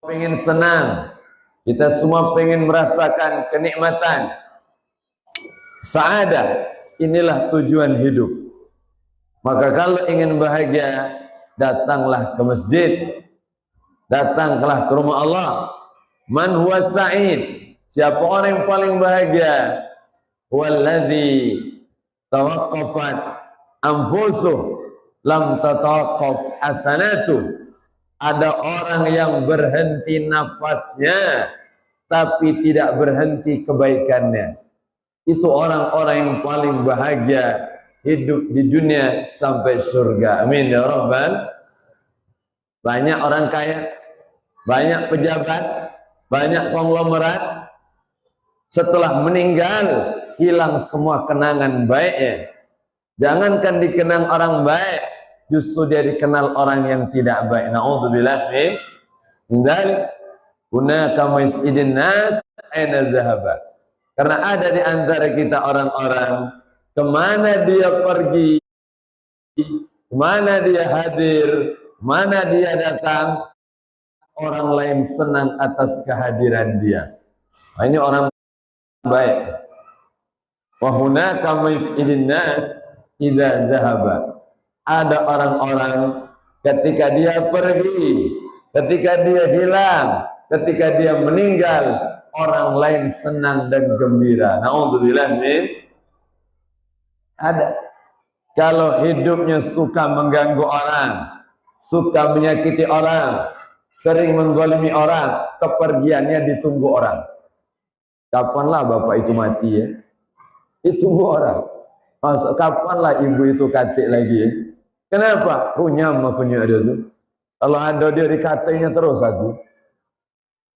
pengen senang, kita semua pengen merasakan kenikmatan, saadah. Inilah tujuan hidup. Maka kalau ingin bahagia, datanglah ke masjid, datanglah ke rumah Allah. Man huwa sa'id? Siapa orang yang paling bahagia? Walladzi tawaqqafat anfusuh lam tatawaqqaf hasanatu. Ada orang yang berhenti nafasnya tapi tidak berhenti kebaikannya. Itu orang-orang yang paling bahagia hidup di dunia sampai surga. Amin ya rabbal. Banyak orang kaya, banyak pejabat, banyak konglomerat, setelah meninggal hilang semua kenangan baiknya. Jangankan dikenang orang baik, justru dia dikenal orang yang tidak baik. Na'udzubillah min dzalik. Hunaka mas'idin nas aina dhahaba. Karena ada di antara kita orang-orang, kemana dia pergi, kemana dia hadir, mana dia datang, orang lain senang atas kehadiran dia. Nah, ini orang baik. Wa hunaka mas'idin nas idza dhahaba. Ada orang-orang ketika dia pergi, ketika dia hilang, ketika dia meninggal, orang lain senang dan gembira. Na'udzubillah min. Ada. Kalau hidupnya suka mengganggu orang, suka menyakiti orang, sering menggolimi orang, kepergiannya ditunggu orang. Kapanlah bapak itu mati ya? Ditunggu orang. Maksud, kapanlah ibu itu katik lagi ya? Kenapa? Runyam akunya dia tuh. Kalau ada dia dikatainya terus aku.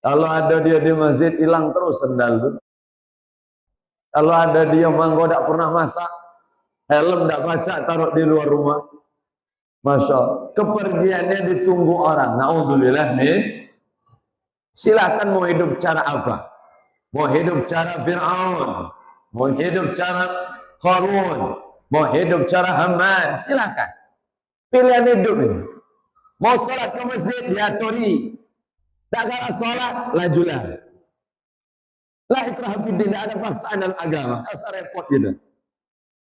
Kalau ada dia di masjid hilang terus sendal tuh. Kalau ada dia manggo tak pernah masak, helm tak baca taruh di luar rumah. Masya Allah, kepergiannya ditunggu orang. Na'udzubillah min. Silakan mau hidup cara apa? Mau hidup cara Fir'aun, mau hidup cara Qarun, mau hidup cara Haman, silakan. Pilihan hidup ini. Mau sholat ke masjid, diaturi. Tak kala sholat, lajulah. La ikraha fiddin, tidak ada paksaan dalam agama. Asal repot gitu.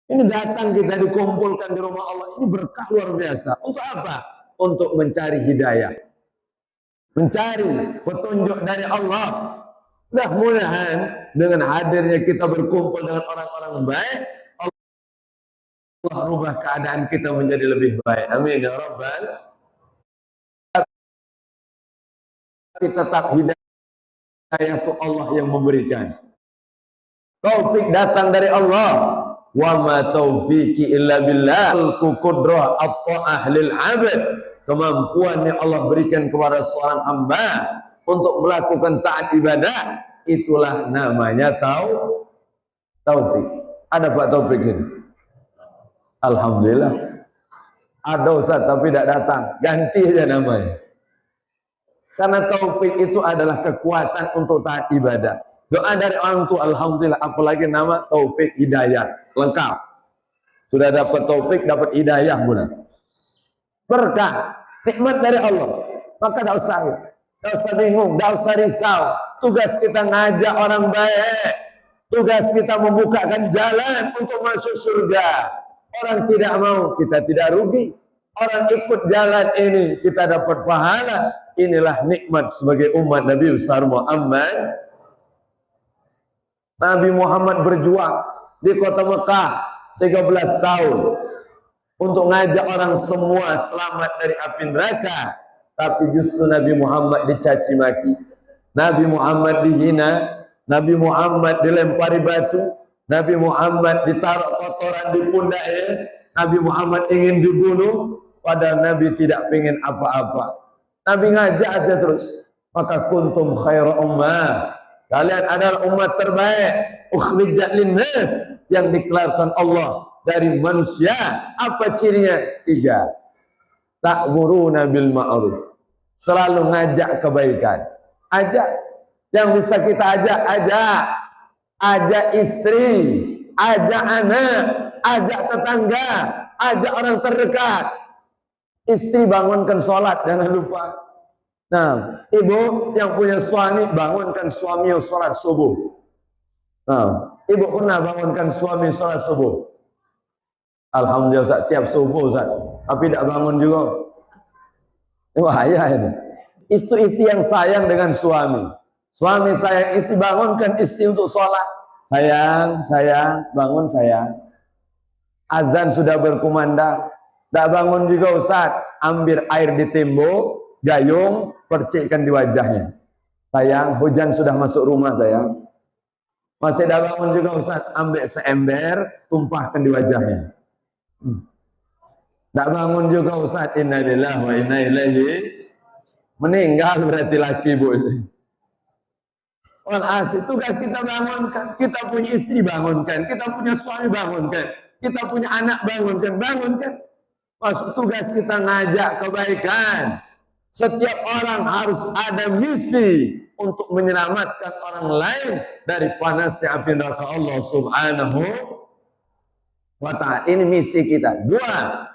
Ini datang kita dikumpulkan di rumah Allah. Ini berkah luar biasa. Untuk apa? Untuk mencari hidayah. Mencari petunjuk dari Allah. Mudah-mudahan dengan hadirnya kita berkumpul dengan orang-orang baik, Allah rubah keadaan kita menjadi lebih baik. Amin ya rabbal. Kita tetap hidayah itu Allah yang memberikan. Taufik datang dari Allah. Wa ma taufiqi illa billah. Al-qudrah at-ta'ah lil 'abd. Kemampuan yang Allah berikan kepada seorang hamba untuk melakukan taat ibadah, itulah namanya taufik. Ada Pak Taufik ini? Alhamdulillah. Ada Ustaz tapi tidak datang. Ganti aja namanya. Karena taufik itu adalah kekuatan untuk taat ibadah. Doa dari orang tua, alhamdulillah. Apalagi nama taufik hidayah. Lengkap. Sudah dapat taufik, dapat hidayah pula. Berkah, nikmat dari Allah. Maka tidak usah bingung, tidak usah risau. Tugas kita ngajak orang baik. Tugas kita membukakan jalan untuk masuk surga. Orang tidak mau, kita tidak rugi. Orang ikut jalan ini, kita dapat pahala. Inilah nikmat sebagai umat Nabi besar Muhammad. Nabi Muhammad berjuang di kota Mekah 13 tahun untuk ngajak orang semua selamat dari api neraka. Tapi justru Nabi Muhammad dicaci maki, Nabi Muhammad dihina, Nabi Muhammad dilempari batu, Nabi Muhammad ditaruh kotoran di pundaknya, Nabi Muhammad ingin dibunuh, padahal Nabi tidak ingin apa-apa. Nabi ngajak aja terus. Maka kuntum khairu ummah, kalian adalah umat terbaik, ukhrijat linnas, yang dikeluarkan Allah dari manusia. Apa cirinya? 3. Ta'muruna bil ma'ruf, selalu ngajak kebaikan. Ajak yang bisa kita ajak istri, ajak anak, ajak tetangga, ajak orang terdekat. Istri bangunkan sholat, jangan lupa. Nah, ibu yang punya suami, bangunkan suami sholat subuh. Nah, ibu pernah bangunkan suami sholat subuh? Alhamdulillah Ustaz, tiap subuh Ustaz, tapi tidak bangun juga. Ini bahaya ini. Istri yang sayang dengan suami. Suami sayang istri, bangunkan istri untuk sholat. Sayang, bangun sayang. Azan sudah berkumandang. Tak bangun juga Ustaz, ambil air di tembok, gayung, percikkan di wajahnya. Sayang, hujan sudah masuk rumah sayang. Masih tak bangun juga Ustaz, ambil seember, tumpahkan di wajahnya. Tak bangun juga Ustaz, inna lillahi wa inna ilaihi. Meninggal berarti laki bu ini. Walhasil tugas kita bangunkan, kita punya istri bangunkan, kita punya suami bangunkan, kita punya anak bangunkan. Masuk tugas kita ngajak kebaikan. Setiap orang harus ada misi untuk menyelamatkan orang lain dari panasnya api neraka Allah Subhanahu wa ta'ala. Ini misi kita. Dua,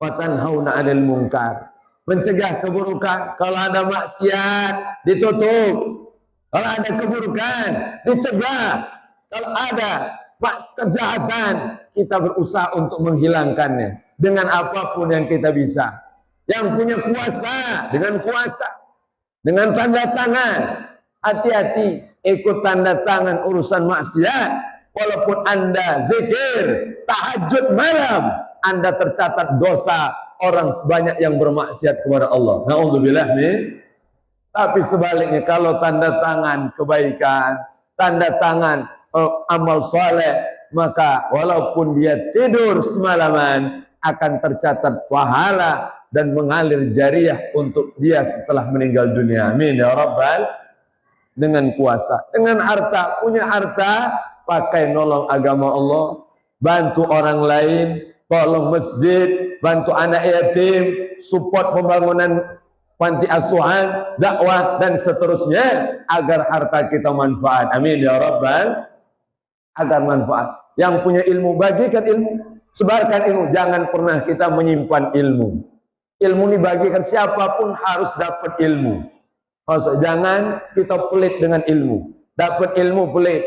watanhauna 'anil munkar. Mencegah keburukan. Kalau ada maksiat, ditutup. Kalau ada keburukan, dicegah. Kalau ada kejahatan, kita berusaha untuk menghilangkannya dengan apapun yang kita bisa. Yang punya kuasa, dengan kuasa, dengan tanda tangan. Hati-hati ikut tanda tangan urusan maksiat. Walaupun Anda zikir, tahajud malam, Anda tercatat dosa orang sebanyak yang bermaksiat kepada Allah. Na'udzubillah nih. Tapi sebaliknya, kalau tanda tangan kebaikan, tanda tangan amal soleh, maka walaupun dia tidur semalaman, akan tercatat pahala dan mengalir jariah untuk dia setelah meninggal dunia. Amin ya Rabbal. Dengan kuasa, dengan harta, punya harta, pakai nolong agama Allah, bantu orang lain, tolong masjid, bantu anak yatim, support pembangunan panti asuhan, dakwah dan seterusnya, agar harta kita manfaat. Amin ya Rabbal. Agar manfaat. Yang punya ilmu, bagikan ilmu, sebarkan ilmu. Jangan pernah kita menyimpan ilmu. Ilmu ini bagikan, siapapun harus dapat ilmu. Maksud, jangan kita pelit dengan ilmu. Dapat ilmu pelit.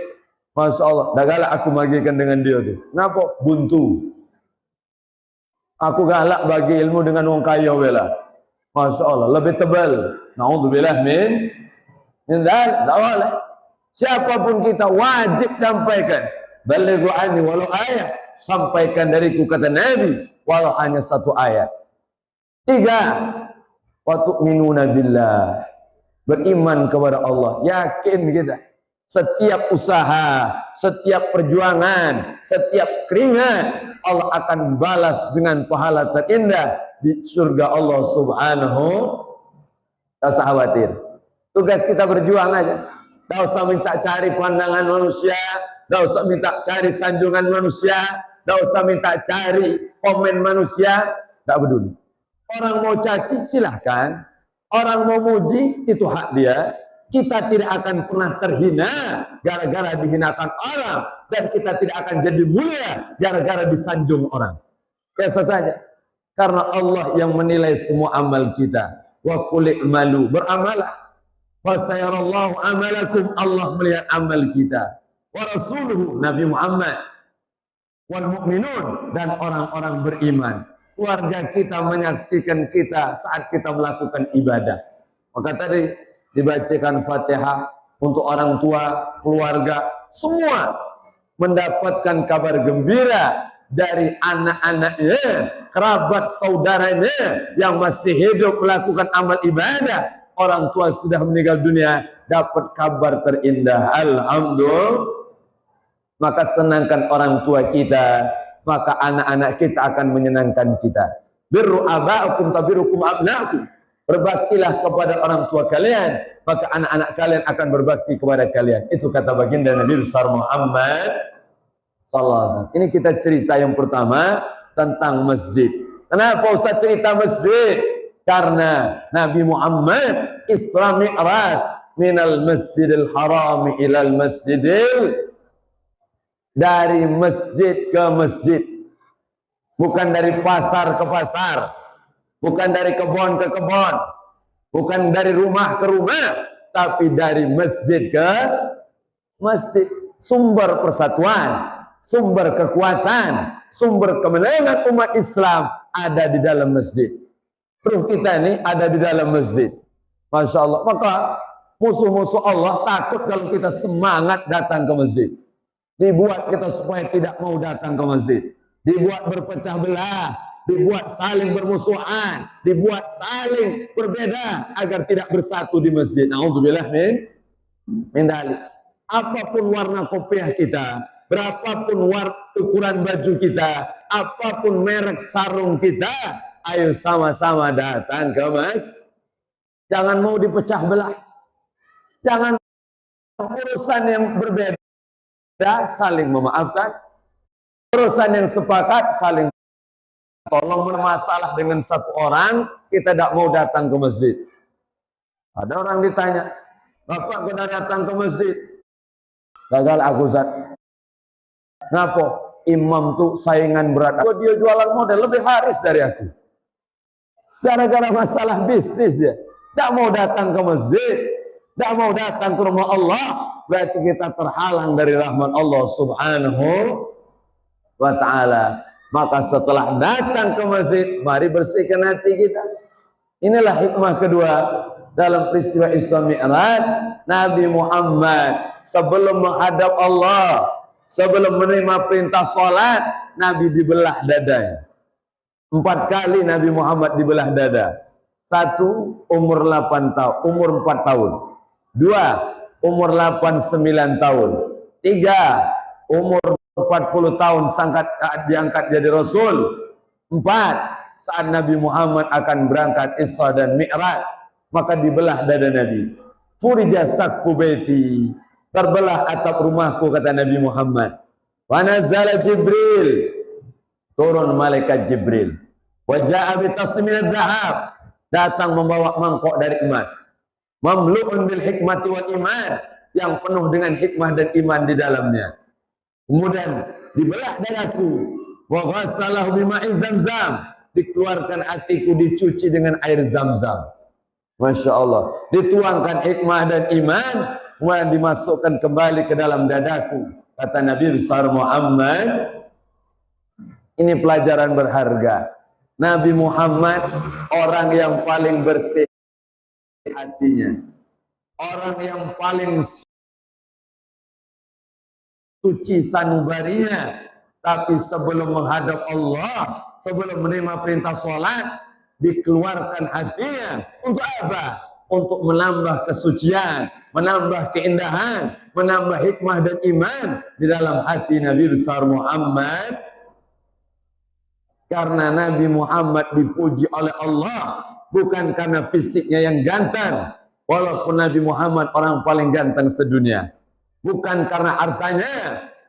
Masya Allah, dah galak aku bagikan dengan dia tu. Kenapa? Buntu. Aku galak bagi ilmu dengan orang kaya wala. Masya Allah, lebih tebal. Na'udzubillah min. Tak boleh. Siapapun kita wajib sampaikan. Balighu anni walau ayat. Sampaikan dariku, kata Nabi, walau hanya satu ayat. 3. Wa tu'minuna billah. Beriman kepada Allah. Yakin kita. Setiap usaha, setiap perjuangan, setiap keringat, Allah akan balas dengan pahala terindah di surga Allah Subhanahu. Tak usah khawatir. Tugas kita berjuang aja. Tak usah minta cari pandangan manusia, tak usah minta cari sanjungan manusia, tak usah minta cari komen manusia, tak peduli. Orang mau caci silahkan, orang mau muji itu hak dia. Kita tidak akan pernah terhina gara-gara dihinakan orang, dan kita tidak akan jadi mulia gara-gara disanjung orang. Biasa saja. Karena Allah yang menilai semua amal kita. Wa qul i'malu, beramalah. Fa sayarallahu amalakum, Allah melihat amal kita. Wa rasuluhu, Nabi Muhammad. Wal mu'minun, dan orang-orang beriman. Keluarga kita menyaksikan kita saat kita melakukan ibadah. Maka tadi dibacakan Fatihah untuk orang tua, keluarga, semua mendapatkan kabar gembira dari anak-anaknya, kerabat saudaranya yang masih hidup melakukan amal ibadah. Orang tua sudah meninggal dunia, dapat kabar terindah. Alhamdulillah. Maka senangkan orang tua kita, maka anak-anak kita akan menyenangkan kita. Birru aba'akum tabirukum abna'akum. Berbaktilah kepada orang tua kalian, maka anak-anak kalian akan berbakti kepada kalian. Itu kata baginda Nabi besar Muhammad sallallahu alaihi wasallam. Ini kita cerita yang pertama tentang masjid. Kenapa Ustaz cerita masjid? Karena Nabi Muhammad Isra Mi'raj minal Masjidil Haram ilal Masjidil, dari masjid ke masjid, bukan dari pasar ke pasar, bukan dari kebun ke kebun, Bukan dari rumah ke rumah, tapi dari masjid ke masjid. Sumber persatuan, sumber kekuatan, sumber kemenangan umat Islam ada di dalam masjid. Ruh kita ini ada di dalam masjid. Masya Allah. Maka musuh-musuh Allah takut kalau kita semangat datang ke masjid. Dibuat kita supaya tidak mau datang ke masjid. Dibuat berpecah belah, dibuat saling bermusuhan, dibuat saling berbeda agar tidak bersatu di masjid. Na'udzubillah min dzalik. Apapun warna kopiah kita, berapapun ukuran baju kita, apapun merek sarung kita, ayo sama-sama datang ke masjid. Jangan mau dipecah belah. Jangan urusan yang berbeda saling memaafkan. Urusan yang sepakat saling tolong. Bermasalah dengan satu orang, kita tidak mau datang ke masjid. Ada orang ditanya, Bapak sudah datang ke masjid? Gagal aku, Ustaz. Kenapa? Imam tuh saingan berat. Dia jualan model lebih laris dari aku. Gara-gara masalah bisnis ya. Tidak mau datang ke masjid, tidak mau datang ke rumah Allah, berarti kita terhalang dari rahmat Allah Subhanahu wa ta'ala. Maka setelah datang ke masjid, mari bersihkan hati kita. Inilah hikmah kedua dalam peristiwa Isra Mi'raj. Nabi Muhammad sebelum menghadap Allah, sebelum menerima perintah sholat, Nabi dibelah dadanya. 4 kali Nabi Muhammad dibelah dada. 1, umur 8 tahun, umur 4 tahun. 2, umur 8-9 tahun. 3, umur 40 tahun diangkat jadi Rasul. 4, saat Nabi Muhammad akan berangkat Isra dan Mi'raj, maka dibelah dada Nabi. Furija saqfu baiti, terbelah atap rumahku, kata Nabi Muhammad. Wa nazala Jibril, turun malaikat Jibril. Wa ja'a bi taslimin dzahab, datang membawa mangkok dari emas. Mamlu'un bil hikmati wal iman, yang penuh dengan hikmah dan iman di dalamnya. Kemudian dibelah dadaku. Wa ghassalahu bima'i zamzam, dikeluarkan hatiku, dicuci dengan air Zam-Zam. Masya Allah. Dituangkan hikmah dan iman, kemudian dimasukkan kembali ke dalam dadaku. Kata Nabi besar Muhammad, ini pelajaran berharga. Nabi Muhammad orang yang paling bersih hatinya, orang yang paling suci sanubarinya. Tapi sebelum menghadap Allah, sebelum menerima perintah sholat, dikeluarkan hatinya. Untuk apa? Untuk menambah kesucian, menambah keindahan, menambah hikmah dan iman di dalam hati Nabi besar Muhammad. Karena Nabi Muhammad dipuji oleh Allah bukan karena fisiknya yang ganteng, walaupun Nabi Muhammad orang paling ganteng sedunia. Bukan karena hartanya,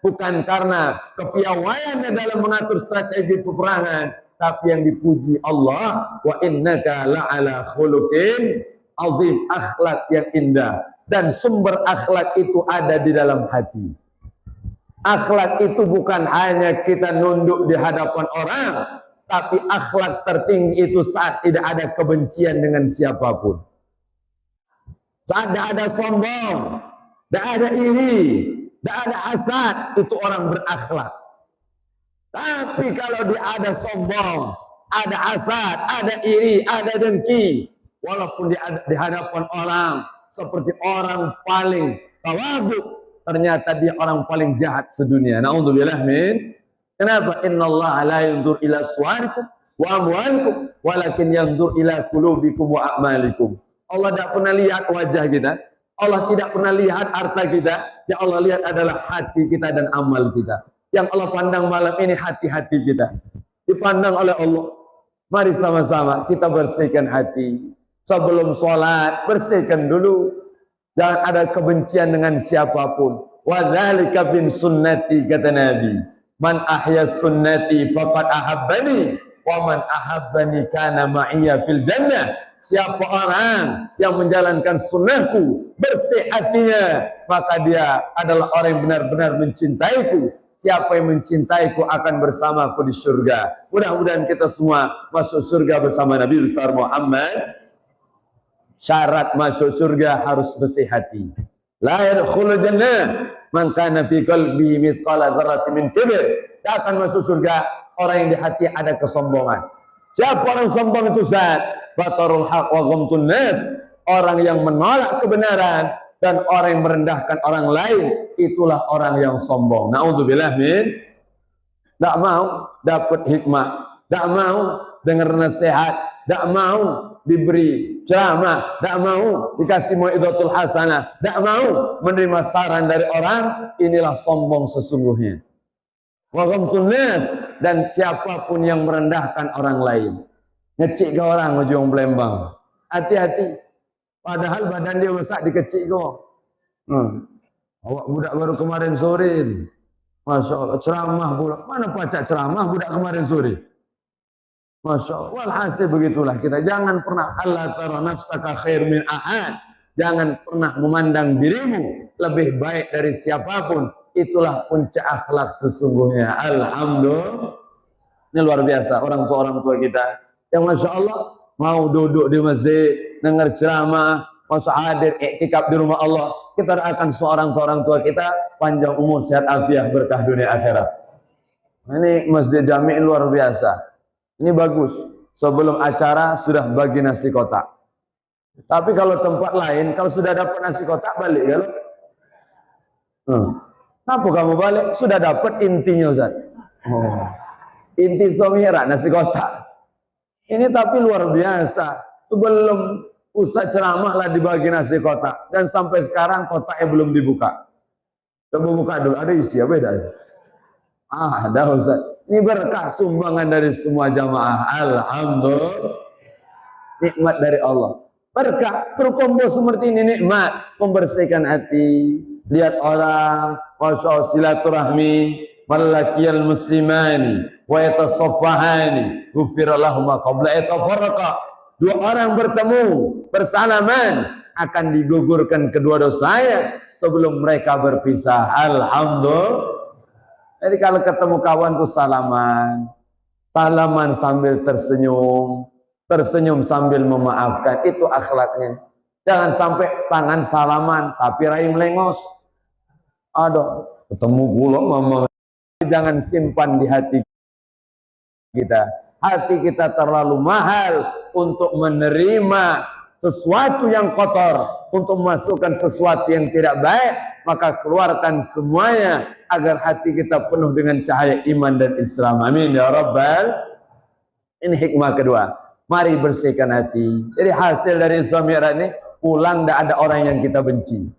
bukan karena kepiawaiannya dalam mengatur strategi peperangan, tapi yang dipuji Allah, wa innaka la'ala khuluqin azim, akhlak yang indah. Dan sumber akhlak itu ada di dalam hati. Akhlak itu bukan hanya kita nunduk di hadapan orang, tapi akhlak tertinggi itu saat tidak ada kebencian dengan siapapun. Saat tidak ada sombong, tidak ada iri, tidak ada hasad, itu orang berakhlak. Tapi kalau dia ada sombong, ada hasad, ada iri, ada dengki, walaupun dia ada di hadapan orang seperti orang paling tawadhu, ternyata dia orang paling jahat sedunia. Na'udzubillah min. Kenapa? Innallaha la yanzur ila suwarikum wa amwalikum, walakin yanzur ila qulubikum wa a'malikum. Allah tidak pernah lihat wajah kita, Allah tidak pernah lihat harta kita. Yang Allah lihat adalah hati kita dan amal kita. Yang Allah pandang malam ini hati-hati kita, dipandang oleh Allah. Mari sama-sama kita bersihkan hati. Sebelum sholat, bersihkan dulu. Jangan ada kebencian dengan siapapun. Wa dzalika bin sunnati, kata Nabi. Man ahya sunnati faqad ahabbani, wa man ahabbani kana ma'iyya fil jannah. Siapa orang yang menjalankan sunnahku, bersih hatinya, maka dia adalah orang yang benar-benar mencintaiku. Siapa yang mencintaiku akan bersamaku di surga. Mudah-mudahan kita semua masuk surga bersama Nabi besar Muhammad. Syarat masuk surga harus bersih hati. La yadkhulul jannah man kana fi qalbihi mithqala dzarratin min kibr. Tak akan masuk surga orang yang di hati ada kesombongan. Siapa orang sombong itu Ustaz? Batarul haq wa ghamtun nas. Orang yang menolak kebenaran dan orang yang merendahkan orang lain, itulah orang yang sombong. Naudzubillah min. Tak mau dapat hikmah, tak mau dengar nasihat, tak mau diberi ceramah, tak mau dikasih mau'izatul hasanah, tak mau menerima saran dari orang, inilah sombong sesungguhnya. Wa ghamtun nas, dan siapapun yang merendahkan orang lain. Ngecik ke orang ujung Palembang. Hati-hati. Padahal badan dia besar dikecik kok. Awak budak baru kemarin sore. Masya Allah, ceramah pula. Mana pacak ceramah budak kemarin sore? Masya Allah. Walhasil begitulah kita. Jangan pernah Allah tara nafsaka khair min ahad. Jangan pernah memandang dirimu lebih baik dari siapapun. Itulah puncak akhlak sesungguhnya. Alhamdulillah. Ini luar biasa orang tua kita yang Masya Allah mau duduk di masjid, dengar ceramah, masuk hadir iktikaf di rumah Allah. Kita doakan seorang tua kita panjang umur, sehat afiah, berkah dunia akhirat. Ini masjid jami luar biasa. Ini bagus. Sebelum acara sudah bagi nasi kotak. Tapi kalau tempat lain, kalau sudah dapat nasi kotak balik ya lo. Kenapa kamu balik? Sudah dapat intinya Ustaz. Inti somira nasi kotak. Ini tapi luar biasa. Sebelum Ustaz ceramah lah dibagi nasi kotak. Dan sampai sekarang kotaknya belum dibuka. Coba buka dulu. Ada isi apa beda? Ada Ustaz. Ini berkah sumbangan dari semua jamaah. Alhamdulillah. Nikmat dari Allah. Berkah. Berkumpul seperti ini nikmat. Membersihkan hati. Lihat orang. Masya Allah silaturahmi. Malakiyal muslimani. Wa yatasaffahani. Gufirallahumma qabla yatafarraqa. Dua orang bertemu, bersalaman, akan digugurkan kedua dosanya sebelum mereka berpisah. Alhamdulillah. Jadi kalau ketemu kawan tuh salaman, salaman sambil tersenyum, tersenyum sambil memaafkan, itu akhlaknya. Jangan sampai tangan salaman tapi rahim lengos. Aduh, ketemu pula mama. Jangan simpan di hati kita. Hati kita terlalu mahal untuk menerima sesuatu yang kotor, untuk memasukkan sesuatu yang tidak baik, maka keluarkan semuanya agar hati kita penuh dengan cahaya iman dan Islam. Amin ya Rabbal. Ini hikmah kedua. Mari bersihkan hati. Jadi hasil dari Isra Mi'raj ini, pulang tidak ada orang yang kita benci.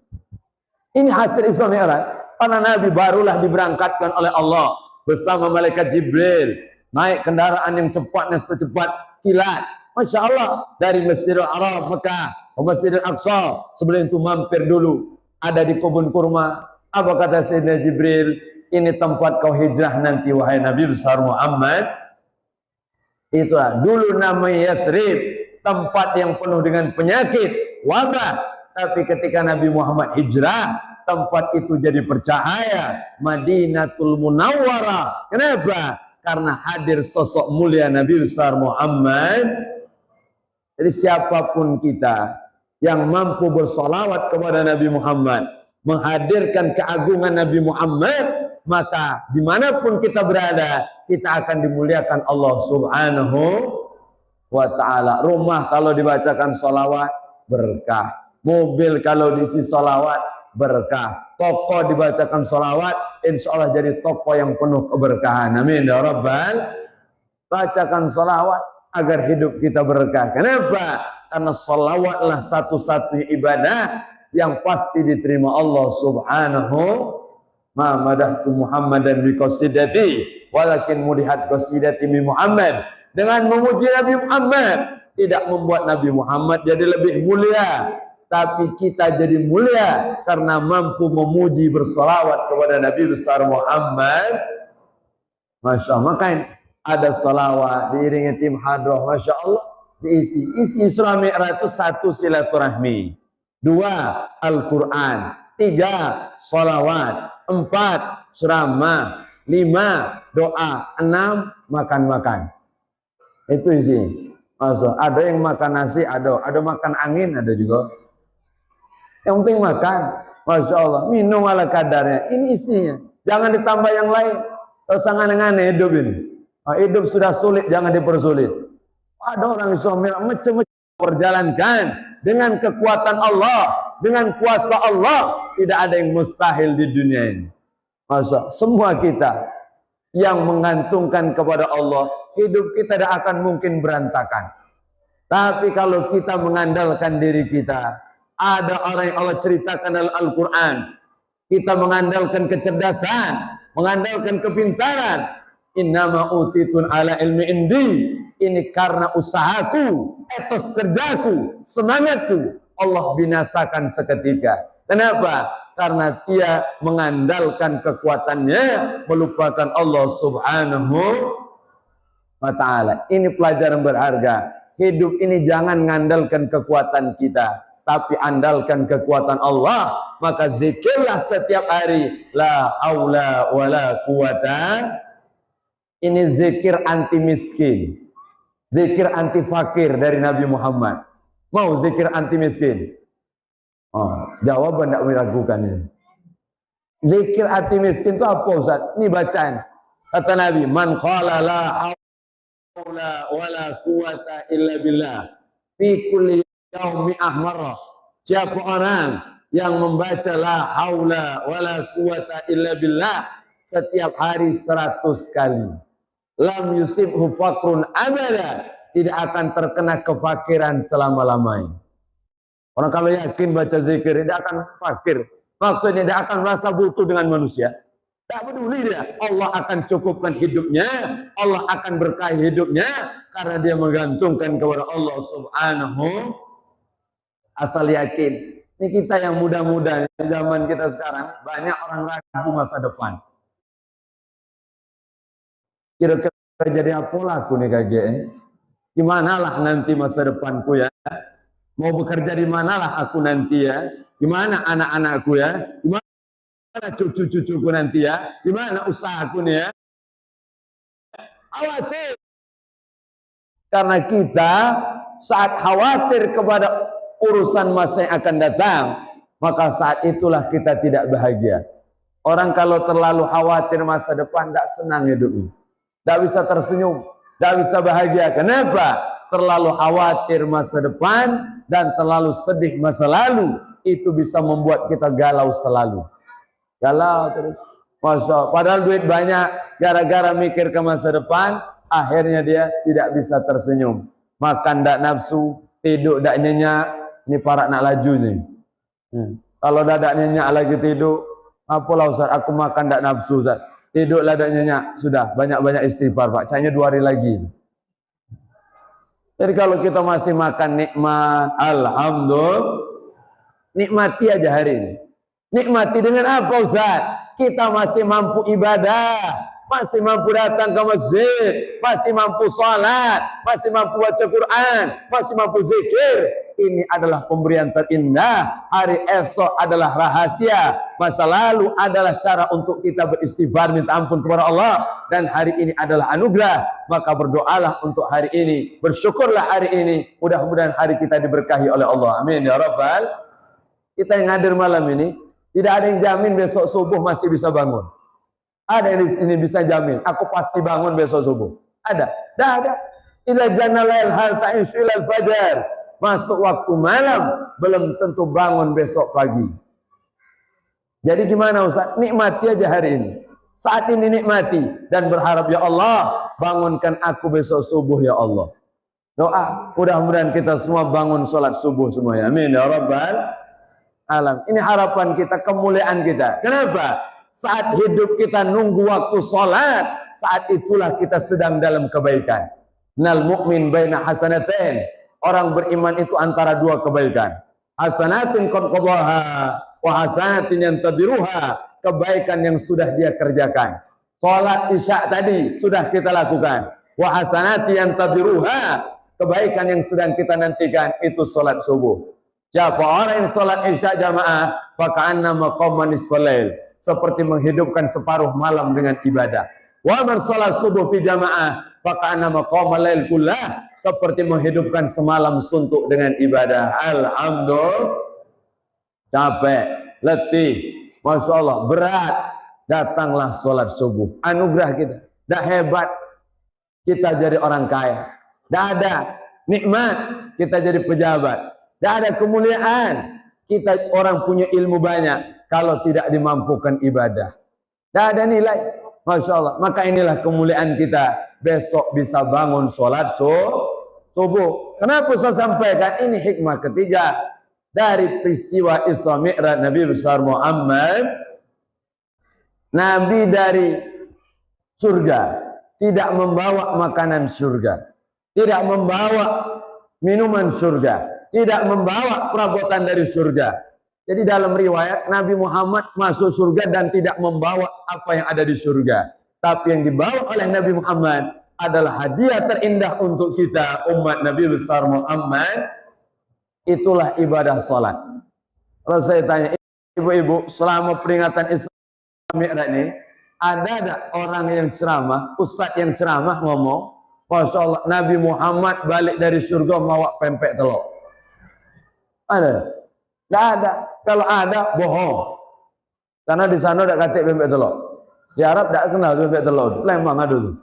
Ini hasil Isra Mi'raj. Karena Nabi barulah diberangkatkan oleh Allah bersama malaikat Jibril. Naik kendaraan yang cepatnya secepat kilat. Masya Allah. Dari Masjidil Haram Mekah ke Masjidil Aqsa. Sebelum itu mampir dulu. Ada di kebun kurma. Apa kata Sayyidina Jibril? Ini tempat kau hijrah nanti wahai Nabi besar Muhammad. Itulah. Dulu namanya Yathrib. Tempat yang penuh dengan penyakit. Wabah. Tapi ketika Nabi Muhammad hijrah. Tempat itu jadi bercahaya. Madinatul Munawwarah. Kenapa? Karena hadir sosok mulia Nabi besar Muhammad. Jadi siapapun kita yang mampu bersolawat kepada Nabi Muhammad, menghadirkan keagungan Nabi Muhammad, maka dimanapun kita berada, kita akan dimuliakan Allah Subhanahu wa ta'ala. Rumah kalau dibacakan solawat, berkah. Mobil kalau diisi solawat, berkah. Toko dibacakan sholawat, insya Allah jadi toko yang penuh keberkahan. Amin ya Rabbal. Bacakan sholawat agar hidup kita berkah. Kenapa? Karena sholawatlah satu-satunya ibadah yang pasti diterima Allah Subhanahu. Ma madahtu Muhammadan bi qasidati walakin mudihat qasidati bi Muhammad. Dengan memuji Nabi Muhammad tidak membuat Nabi Muhammad jadi lebih mulia, tapi kita jadi mulia karena mampu memuji bersalawat kepada Nabi besar Muhammad. Masya Allah. Makanya ada salawat diiringi tim hadroh. Masya Allah. Diisi. Isi Isra Mi'raj itu 1 silaturahmi, 2 Al-Quran, 3 salawat, 4 ceramah, 5 doa, 6 makan-makan. Itu isi. Masa ada yang makan nasi, ada makan angin, ada juga. Yang penting makan. Masya Allah, minum ala kadarnya. Ini isinya. Jangan ditambah yang lain. Sangat-sangat hidup ini. Hidup sudah sulit, jangan dipersulit. Ada orang Islam macam-macam perjalankan dengan kekuatan Allah, dengan kuasa Allah. Tidak ada yang mustahil di dunia ini. Masa semua kita yang mengantungkan kepada Allah, hidup kita tidak akan mungkin berantakan. Tapi kalau kita mengandalkan diri kita, ada orang yang Allah ceritakan dalam Al-Quran, kita mengandalkan kecerdasan, mengandalkan kepintaran. Innama utitun ala ilmi indi. Ini karena usahaku, etos kerjaku, semangatku, Allah binasakan seketika. Kenapa? Karena dia mengandalkan kekuatannya, melupakan Allah subhanahu wa ta'ala. Ini pelajaran berharga. Hidup ini jangan mengandalkan kekuatan kita, tapi andalkan kekuatan Allah. Maka zikirlah setiap hari. La haula wa la quwata. Ini zikir anti miskin, zikir anti fakir dari Nabi Muhammad. Mau zikir anti miskin? Jawaban tidak meragukan ini. Zikir anti miskin itu apa Ustaz? Ini bacaan. Kata Nabi, man qala la haula wala quwata illa billah fi kulli yaumi ahmarah. Siapa orang yang membaca la haula wala quwata illa billah setiap hari 100 kali, lam yusibhu fakrun abada, tidak akan terkena kefakiran selama-lamanya. Orang kalau yakin baca zikir tidak akan fakir, maksudnya tidak akan merasa butuh dengan manusia. Tak peduli dia, Allah akan cukupkan hidupnya, Allah akan berkahi hidupnya, karena dia menggantungkan kepada Allah subhanahu. Asal yakin. Ini kita yang muda-muda, zaman kita sekarang, banyak orang ragu masa depan. Kira-kira jadi apa aku nih kakek? Gimana lah nanti masa depanku ya? Mau bekerja di manalah aku nanti ya? Gimana anak-anakku ya? Gimana cucu-cucuku nanti ya? Gimana usahaku nih ya? Khawatir. Karena kita saat khawatir kepada urusan masa yang akan datang, maka saat itulah kita tidak bahagia. Orang kalau terlalu khawatir masa depan, tidak senang hidupnya. Tidak bisa tersenyum, tidak bisa bahagia. Kenapa? Terlalu khawatir masa depan dan terlalu sedih masa lalu, itu bisa membuat kita galau selalu. Galau terus. Masya, padahal duit banyak, gara-gara mikir ke masa depan, akhirnya dia tidak bisa tersenyum. Makan tidak nafsu, tidur tidak nyenyak. Ini para nak laju nih. Kalau tidak nyenyak lagi tidur, apalah Ustaz, aku makan tidak nafsu Ustaz. Tidurlah tidak nyenyak, sudah banyak-banyak istighfar Pak, hanya 2 hari lagi. Jadi kalau kita masih makan nikmat, alhamdulillah, nikmati aja hari ini. Nikmati dengan apa Ustaz? Kita masih mampu ibadah, masih mampu datang ke masjid, masih mampu sholat, masih mampu baca Quran, masih mampu zikir. Ini adalah pemberian terindah. Hari esok adalah rahasia. Masa lalu adalah cara untuk kita beristighfar, minta ampun kepada Allah. Dan hari ini adalah anugerah. Maka berdoalah untuk hari ini. Bersyukurlah hari ini. Mudah-mudahan hari kita diberkahi oleh Allah. Amin ya Rabbal. Kita yang hadir malam ini, tidak ada yang jamin besok subuh masih bisa bangun. Ada yang di sini bisa jamin, aku pasti bangun besok subuh. Ada? Tidak ada. Ila janalail hal ta'ishu ilal fajar. Masuk waktu malam, belum tentu bangun besok pagi. Jadi gimana Ustaz? Nikmati aja hari ini. Saat ini nikmati dan berharap ya Allah, bangunkan aku besok subuh ya Allah. Doa, mudah-mudahan kita semua bangun sholat subuh semuanya. Amin ya Rabbal alam. Ini harapan kita, kemuliaan kita. Kenapa? Saat hidup kita nunggu waktu sholat, saat itulah kita sedang dalam kebaikan. Nal mu'min baina hasanatain. Orang beriman itu antara 2 kebaikan. Hasanatin qad qadaha wa hasanatin yantadiruha. Kebaikan yang sudah dia kerjakan. Salat Isya tadi sudah kita lakukan. Wa hasanatin yantadiruha. Kebaikan yang sedang kita nantikan itu salat subuh. Siapa orang yang salat Isya jamaah, faka'anna maqama nisfal lail. Seperti menghidupkan separuh malam dengan ibadah. Wa man salat subuh fi jamaah, faka'anna maqama lail kullah. seperti menghidupkan semalam suntuk dengan ibadah. Alhamdulillah. Capek, letih, Masya Allah, berat. Datanglah sholat subuh. Anugerah kita. Dah hebat, kita jadi orang kaya. Dah ada nikmat, kita jadi pejabat. Dah ada kemuliaan, kita orang punya ilmu banyak. Kalau tidak dimampukan ibadah, dah ada nilai. Masya Allah. Maka inilah kemuliaan kita. Besok bisa bangun sholat subuh. Kenapa saya sampaikan? Ini hikmah ketiga dari peristiwa Isra Mi'raj Nabi besar Muhammad. Nabi dari surga tidak membawa makanan surga, tidak membawa minuman surga, tidak membawa perabotan dari surga. Jadi dalam riwayat Nabi Muhammad masuk surga dan tidak membawa apa yang ada di surga. Tapi yang dibawa oleh Nabi Muhammad adalah hadiah terindah untuk kita umat Nabi besar Muhammad. Itulah ibadah salat. Kalau saya tanya ibu-ibu, selama peringatan Isra Mi'raj ini, ada orang yang ceramah, ustaz yang ceramah ngomong, Masya Allah, Nabi Muhammad balik dari surga bawa pempek telur? Ada? Tidak ada. Kalau ada, bohong. Karena di sana tidak kata pempek telur. Di Arab tidak kenal pempek telur. Lembang ada tu.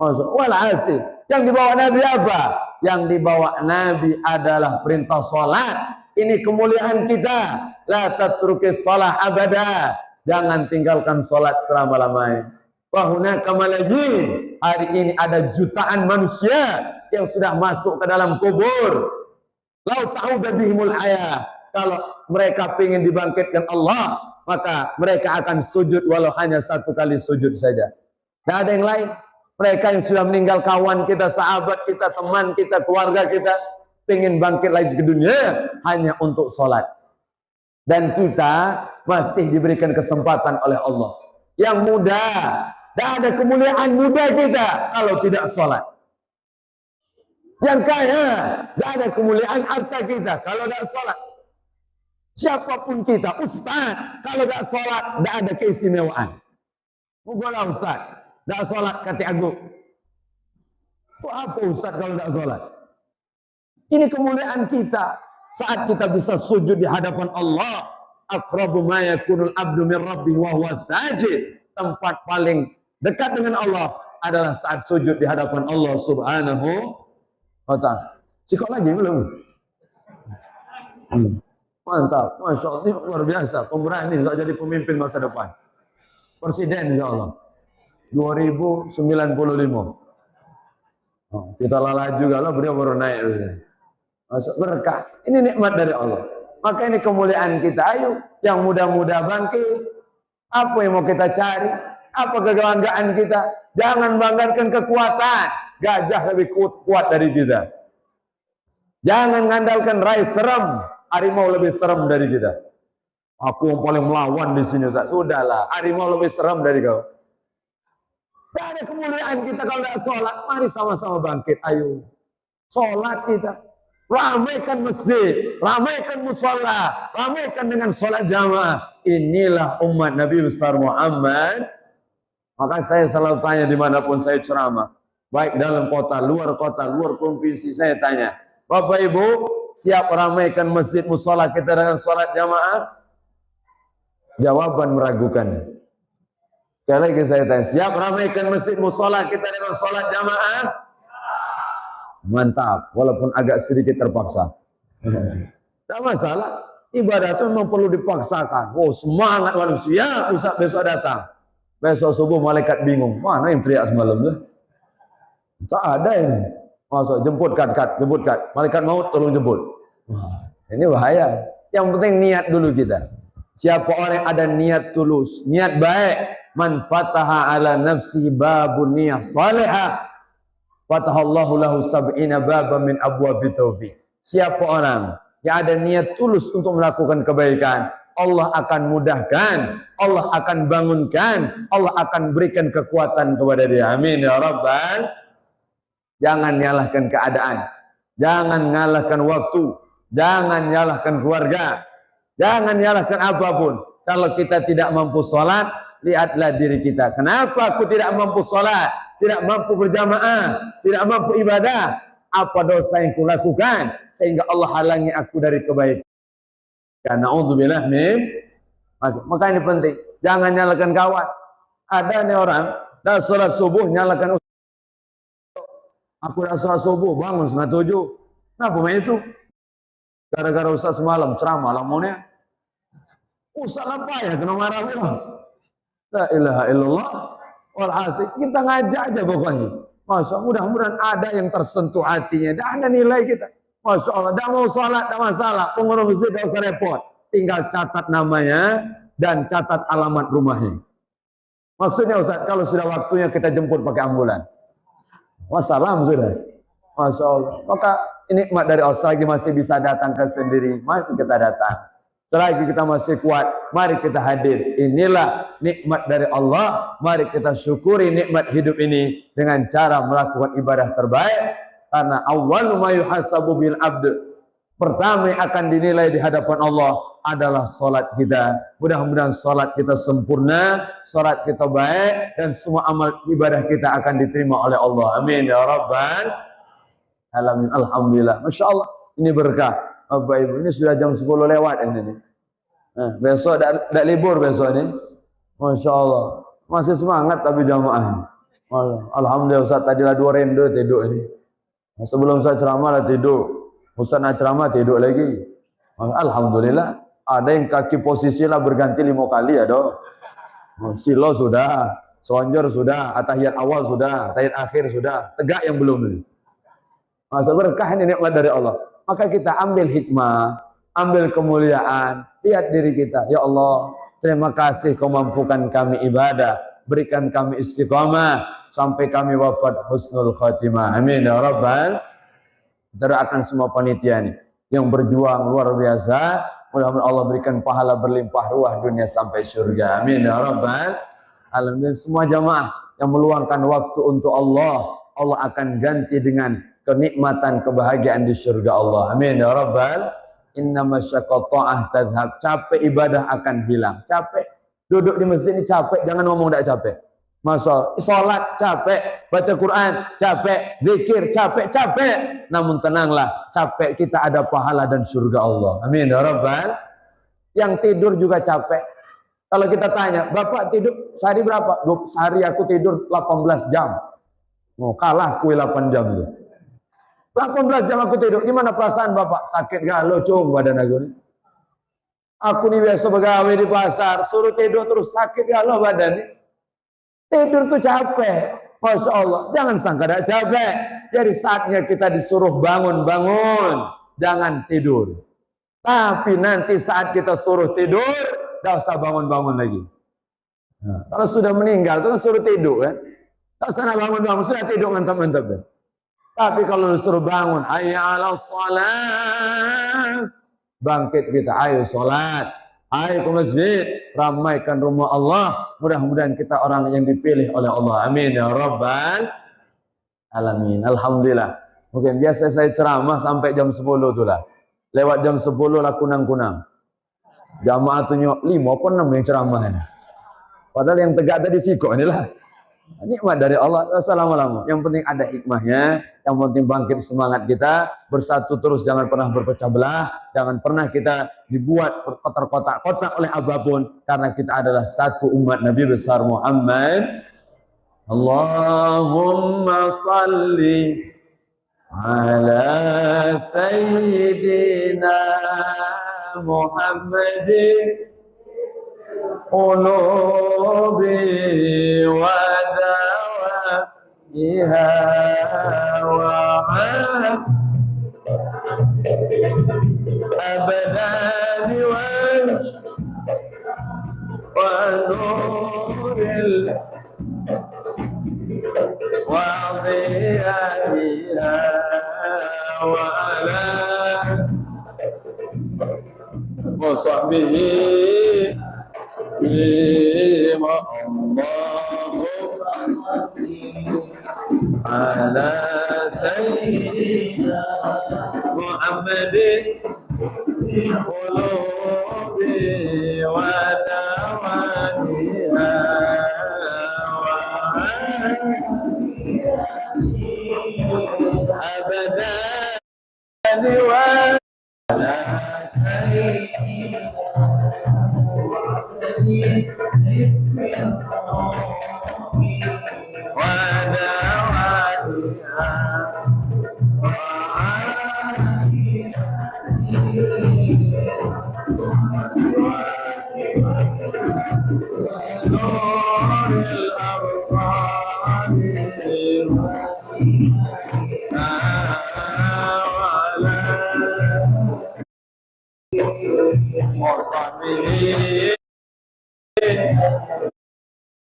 Walhasil, yang dibawa Nabi apa? Yang dibawa Nabi adalah perintah salat. Ini kemuliaan kita. La tatrukis salah abada. Jangan tinggalkan salat selama-lamanya. Wa hunaka malajin. Hari ini ada jutaan manusia yang sudah masuk ke dalam kubur. Lau ta'uda bihimul hayah. Kalau mereka ingin dibangkitkan Allah, maka mereka akan sujud walau hanya satu kali sujud saja. Tidak ada yang lain. Mereka yang sudah meninggal, kawan kita, sahabat kita, teman kita, keluarga kita, ingin bangkit lagi ke dunia hanya untuk sholat. Dan kita masih diberikan kesempatan oleh Allah. Yang muda, tidak ada kemuliaan muda kita kalau tidak sholat. Yang kaya, tidak ada kemuliaan harta kita kalau tidak sholat. Siapapun kita, ustaz, kalau tidak sholat, tidak ada keistimewaan. Bukanlah ustaz, tidak sholat kata agung. Itu apa ustaz kalau tidak sholat? Ini kemuliaan kita. Saat kita bisa sujud di hadapan Allah, aqrabu ma yakunul abdu min rabbih wa huwa sajid. Tempat paling dekat dengan Allah adalah saat sujud di hadapan Allah Subhanahu wa ta'ala. Cikok lagi belum? Mantap, Masya Allah, ini luar biasa. Pemberani untuk jadi pemimpin masa depan. Presiden insya Allah 2095. Kita lala juga lah, beliau baru naik. Masuk berkah. Ini nikmat dari Allah. Maka ini kemuliaan kita. Ayo, yang muda-muda bangkit. Apa yang mau kita cari? Apa kebanggaan kita? Jangan banggakan kekuatan. Gajah lebih kuat dari kita. Jangan mengandalkan rai serem. Harimau lebih serem dari kita. Aku yang paling melawan di sini. Sudahlah, harimau lebih serem dari kau. Tidak ada kemuliaan kita kalau tidak sholat. Mari sama-sama bangkit. Ayo, sholat kita. Ramaikan masjid, ramaikan musola, ramaikan dengan sholat jamaah. Inilah umat Nabi besar Muhammad. Maka saya selalu tanya dimanapun saya ceramah, baik dalam kota, luar provinsi, saya tanya, Bapak Ibu, siap ramaikan masjid musola kita dengan sholat jamaah? Jawaban meragukan. Sekali lagi saya tanya, siap ramaikan masjid musola kita dengan sholat jamaah? Mantap, walaupun agak sedikit terpaksa. Tak masalah, ibadah itu memang perlu dipaksakan. Oh, semangat manusia, Ustaz besok datang. Besok subuh malaikat bingung, mana yang teriak semalam tuh? Tak ada ini. Masuk, jemput kat. Malaikat maut tolong jemput. Wah, ini bahaya. Yang penting niat dulu kita. Siapa orang yang ada niat tulus, niat baik, man fataha ala nafsi babun niyah salihah, fatahallahu lahu sab'ina baba min abwabi taufiq. Siapa orang yang ada niat tulus untuk melakukan kebaikan, Allah akan mudahkan, Allah akan bangunkan, Allah akan berikan kekuatan kepada dia. Amin ya rabbal. Jangan nyalahkan keadaan, jangan nyalahkan waktu, jangan nyalahkan keluarga, jangan nyalahkan apapun. Kalau kita tidak mampu sholat, lihatlah diri kita. Kenapa aku tidak mampu sholat? Tidak mampu berjamaah, tidak mampu ibadah. apa dosa yang kulakukan sehingga Allah halangi aku dari kebaikan. Na'udzubillah min. Maka ini penting, jangan nyalakan kawan. Ada nih orang dah sholat subuh nyalakan, aku dah sholat subuh bangun 6:30. Kenapa itu? Gara-gara Ustaz semalam ceramah lamunnya. Ustaz apa ya kena marah-marah. La ilaha illallah. Walhasil kita ngajak aja pokoknya. Masya Allah, mudah-mudahan ada yang tersentuh hatinya. Dan ada nilai kita. Masya Allah, dah mau sholat, dah masalah. Pengurus masjid dah usah repot. Tinggal catat namanya dan catat alamat rumahnya. Maksudnya Ustaz, kalau sudah waktunya kita jemput pakai ambulan. Wassalam sudah. Masya Allah. Maka nikmat dari Allah, selagi masih bisa datang ke sendiri, mari kita datang. Selagi kita masih kuat, mari kita hadir. Inilah nikmat dari Allah. Mari kita syukuri nikmat hidup ini dengan cara melakukan ibadah terbaik. Karena awwalu ma yuhasabu bil abd, pertama yang akan dinilai di hadapan Allah adalah salat kita. Mudah-mudahan salat kita sempurna, salat kita baik, dan semua amal ibadah kita akan diterima oleh Allah. Amin ya rabbal alamin. Alhamdulillah. Masya Allah, ini berkah. Bapak Ibu, ini sudah jam 10 lewat ini nih. Besok tak libur besok ini. Masya Allah, masih semangat tapi jamaah. Alhamdulillah Ustaz, tadilah 2 rende tidur ini. Sebelum saya ceramah lah tidur. Ustaz nak ceramah tidur lagi. Alhamdulillah, ada yang kaki posisi lah berganti 5 kali ada. Silo sudah, sonjor sudah, atahiyat awal sudah, atahiyat akhir sudah, tegak yang belum ini. Masa berkah ini nikmat dari Allah. Maka kita ambil hikmah, ambil kemuliaan, lihat diri kita. Ya Allah, terima kasih kau mampukan kami ibadah, berikan kami istiqamah sampai kami wafat husnul khatimah. Amin ya rabbal. Kita doakan semua panitia ini yang berjuang luar biasa. Mudah-mudahan Allah berikan pahala berlimpah ruah dunia sampai surga. Amin ya rabbal alamin. Semua jamaah yang meluangkan waktu untuk Allah, Allah akan ganti dengan kenikmatan, kebahagiaan di surga Allah. Amin ya rabbal. Innama syaqqa'ah tadhhab. Capek ibadah akan hilang. Capek duduk di masjid ini capek, jangan ngomong tak capek. Masya sholat capek, baca Quran capek, zikir capek. Namun tenanglah, capek kita ada pahala dan surga Allah. Amin ya rabbal. Yang tidur juga capek. Kalau kita tanya, Bapak tidur sehari berapa? Sehari aku tidur 18 jam. Oh, kalah kue 8 jam itu. 18 jam aku tidur. Gimana perasaan Bapak? Sakit gak? Lo cung badan aku nih. Aku nih biasa pegawai di pasar, suruh tidur terus sakit gak lo badan nih? Tidur tuh capek. Masya Allah. Jangan sangka gak capek. Jadi saatnya kita disuruh bangun. Jangan tidur. Tapi nanti saat kita suruh tidur, gak usah bangun lagi. Nah, kalau sudah meninggal, itu kan suruh tidur kan. Gak usah bangun, sudah tidur mantap-mantap kan. Tapi kalau disuruh bangun, hayya 'alas shalah, bangkit kita, ayo sholat, ayo ke masjid, ramaikan rumah Allah. Mudah-mudahan kita orang yang dipilih oleh Allah. Amin ya rabbal alamin. Alhamdulillah. Mungkin biasa saya ceramah sampai jam 10 itulah. Lewat jam 10 lah kunang-kunang. Jamaah tu nyok 5 apa 6 yang ceramah ini. Padahal yang tegak tadi sikok inilah. Nikmat dari Allah. Assalamualaikum. Yang penting ada hikmahnya. Yang penting bangkit semangat kita. Bersatu terus, jangan pernah berpecah belah. Jangan pernah kita dibuat kotak-kotak oleh apapun. Karena kita adalah satu umat Nabi besar Muhammad. Allahumma salli ala Sayyidina Muhammadin qulubi wa dawa'iha wa abadani wa nuril wa dhiya'iha wa ala wa sahbihi ala sayyidina Muhammadin qulubi wa dawaniha wa abada ودوائها